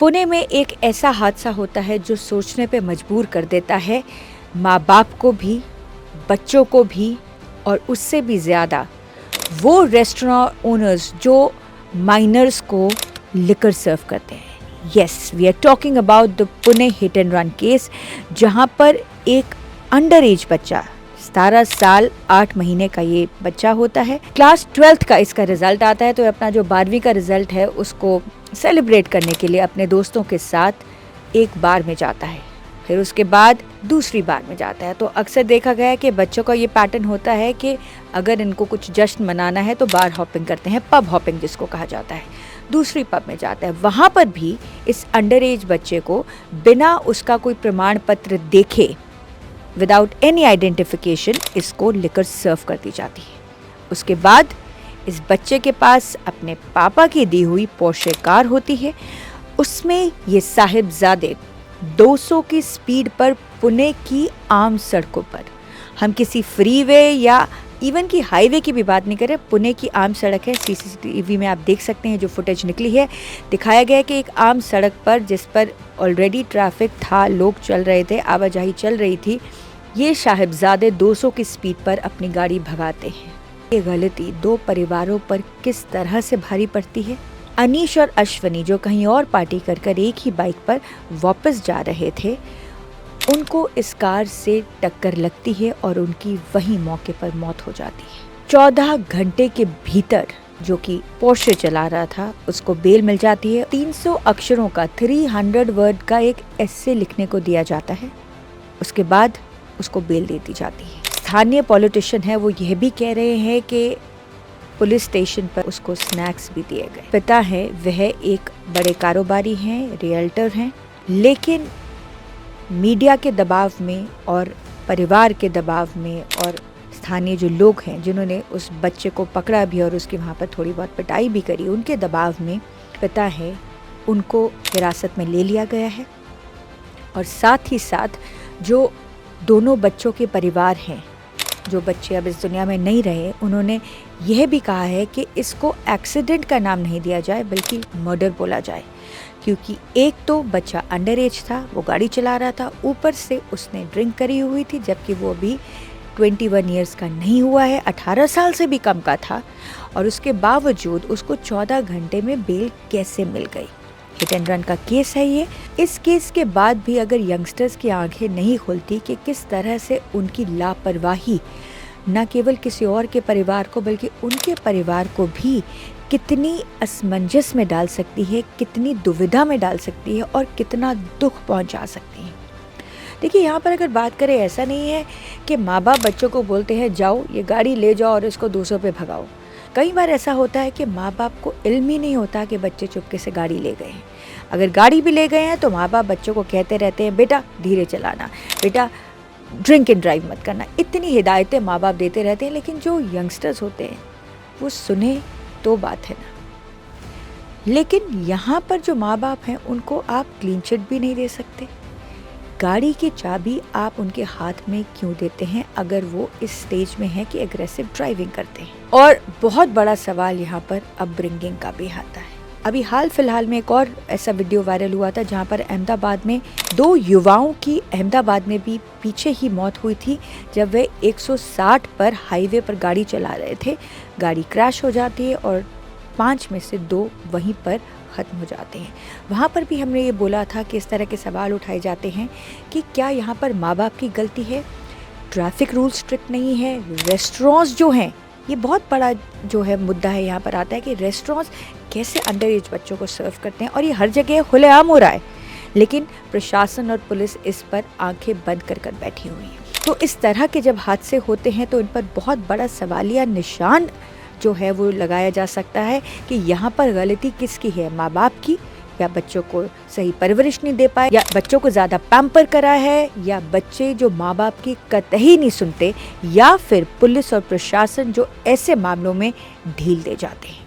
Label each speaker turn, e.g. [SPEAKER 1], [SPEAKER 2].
[SPEAKER 1] पुणे में एक ऐसा हादसा होता है जो सोचने पे मजबूर कर देता है माँ बाप को भी, बच्चों को भी और उससे भी ज़्यादा वो रेस्टोरेंट ओनर्स जो माइनर्स को लिकर सर्व करते हैं। Yes, we are talking about the Pune hit and run case, जहाँ पर एक अंडर एज बच्चा 17 साल 8 महीने का ये बच्चा होता है। क्लास 12th का इसका रिजल्ट आता है, तो अपना जो 12वीं का रिजल्ट है उसको सेलिब्रेट करने के लिए अपने दोस्तों के साथ एक बार में जाता है, फिर उसके बाद दूसरी बार में जाता है। तो अक्सर देखा गया है कि बच्चों का ये पैटर्न होता है कि अगर इनको कुछ जश्न मनाना है तो बार हॉपिंग करते हैं, पब हॉपिंग जिसको कहा जाता है। दूसरी पब में जाता है, वहाँ पर भी इस अंडर एज बच्चे को बिना उसका कोई प्रमाण पत्र देखे, विदाउट एनी आइडेंटिफिकेशन, इसको लिकर सर्व कर दी जाती है। उसके बाद इस बच्चे के पास अपने पापा की दी हुई पोर्शे कार होती है। उसमें ये साहिबजादे 200 की स्पीड पर पुणे की आम सड़कों पर, हम किसी फ्रीवे या इवन की हाईवे की भी बात नहीं करें, पुणे की आम सड़क है। सीसीटीवी में आप देख सकते हैं जो फुटेज निकली है, दिखाया गया है कि एक आम सड़क पर जिस पर ऑलरेडी ट्रैफिक था, लोग चल रहे थे, आवाजाही चल रही थी, ये साहिबजादे 200 की स्पीड पर अपनी गाड़ी भगाते हैं। ये गलती दो परिवारों पर किस तरह से भारी पड़ती है। अनीश और अश्वनी जो कहीं और पार्टी कर एक ही बाइक पर वापस जा रहे थे, उनको इस कार से टक्कर लगती है और उनकी वहीं मौके पर मौत हो जाती है। 14 घंटे के भीतर जो कि पोर्शे चला रहा था उसको बेल मिल जाती है। 300 अक्षरों का 300 वर्ड का एक एस्से लिखने को दिया जाता है। उसके बाद उसको बेल दे दी जाती है। स्थानीय पॉलिटिशियन है, वो यह भी कह रहे हैं कि पुलिस स्टेशन पर उसको स्नैक्स भी दिए गए। पिता है वह एक बड़े कारोबारी हैं, रियल्टर हैं, लेकिन मीडिया के दबाव में और परिवार के दबाव में और स्थानीय जो लोग हैं जिन्होंने उस बच्चे को पकड़ा भी और उसकी वहाँ पर थोड़ी बहुत पिटाई भी करी, उनके दबाव में पिता है उनको हिरासत में ले लिया गया है। और साथ ही साथ जो दोनों बच्चों के परिवार हैं, जो बच्चे अब इस दुनिया में नहीं रहे, उन्होंने यह भी कहा है कि इसको एक्सीडेंट का नाम नहीं दिया जाए बल्कि मर्डर बोला जाए, क्योंकि एक तो बच्चा अंडर एज था, वो गाड़ी चला रहा था, ऊपर से उसने ड्रिंक करी हुई थी, जबकि वो अभी 21 ईयर्स का नहीं हुआ है, 18 साल से भी कम का था, और उसके बावजूद उसको 14 घंटे में बेल कैसे मिल गई। हिट एंड रन का केस है ये। इस केस के बाद भी अगर यंगस्टर्स की आंखें नहीं खुलती कि किस तरह से उनकी लापरवाही न केवल किसी और के परिवार को बल्कि उनके परिवार को भी कितनी असमंजस में डाल सकती है, कितनी दुविधा में डाल सकती है और कितना दुख पहुंचा सकती है। देखिए, यहाँ पर अगर बात करें, ऐसा नहीं है कि माँ बाप बच्चों को बोलते हैं जाओ ये गाड़ी ले जाओ और इसको 200 पे भगाओ। कई बार ऐसा होता है कि माँ बाप को इल्म ही नहीं होता कि बच्चे चुपके से गाड़ी ले गए हैं। अगर गाड़ी भी ले गए हैं तो माँ बाप बच्चों को कहते रहते हैं बेटा धीरे चलाना, बेटा ड्रिंक एंड ड्राइव मत करना, इतनी हिदायतें माँ बाप देते रहते हैं, लेकिन जो यंगस्टर्स होते हैं वो सुने तो बात है ना। लेकिन यहाँ पर जो माँ बाप हैं उनको आप क्लीन चिट भी नहीं दे सकते। गाड़ी की चाबी आप उनके हाथ में क्यों देते हैं अगर वो इस स्टेज में है कि एग्रेसिव ड्राइविंग करते हैं। और बहुत बड़ा सवाल यहाँ पर अपब्रिंगिंग का भी आता है। अभी हाल फिलहाल में एक और ऐसा वीडियो वायरल हुआ था जहाँ पर अहमदाबाद में 2 युवाओं की अहमदाबाद में भी पीछे ही मौत हुई थी जब वे 160 पर हाईवे पर गाड़ी चला रहे थे। गाड़ी क्रैश हो जाती है और 5 में से 2 वहीं पर ख़त्म हो जाते हैं। वहाँ पर भी हमने ये बोला था कि इस तरह के सवाल उठाए जाते हैं कि क्या यहाँ पर माँ बाप की गलती है, ट्रैफिक रूल स्ट्रिक्ट नहीं है, रेस्टोरेंट्स जो हैं, ये बहुत बड़ा जो है मुद्दा है यहाँ पर आता है कि रेस्टोरेंट्स कैसे अंडर एज बच्चों को सर्व करते हैं, और ये हर जगह खुलेआम हो रहा है, लेकिन प्रशासन और पुलिस इस पर आंखें बंद कर बैठी हुई है। तो इस तरह के जब हादसे होते हैं तो इन पर बहुत बड़ा सवालिया निशान जो है वो लगाया जा सकता है कि यहाँ पर गलती किसकी है, माँ बाप की, या बच्चों को सही परवरिश नहीं दे पाए, या बच्चों को ज़्यादा पैम्पर करा है, या बच्चे जो माँ बाप की कतई नहीं सुनते, या फिर पुलिस और प्रशासन जो ऐसे मामलों में ढील दे जाते हैं।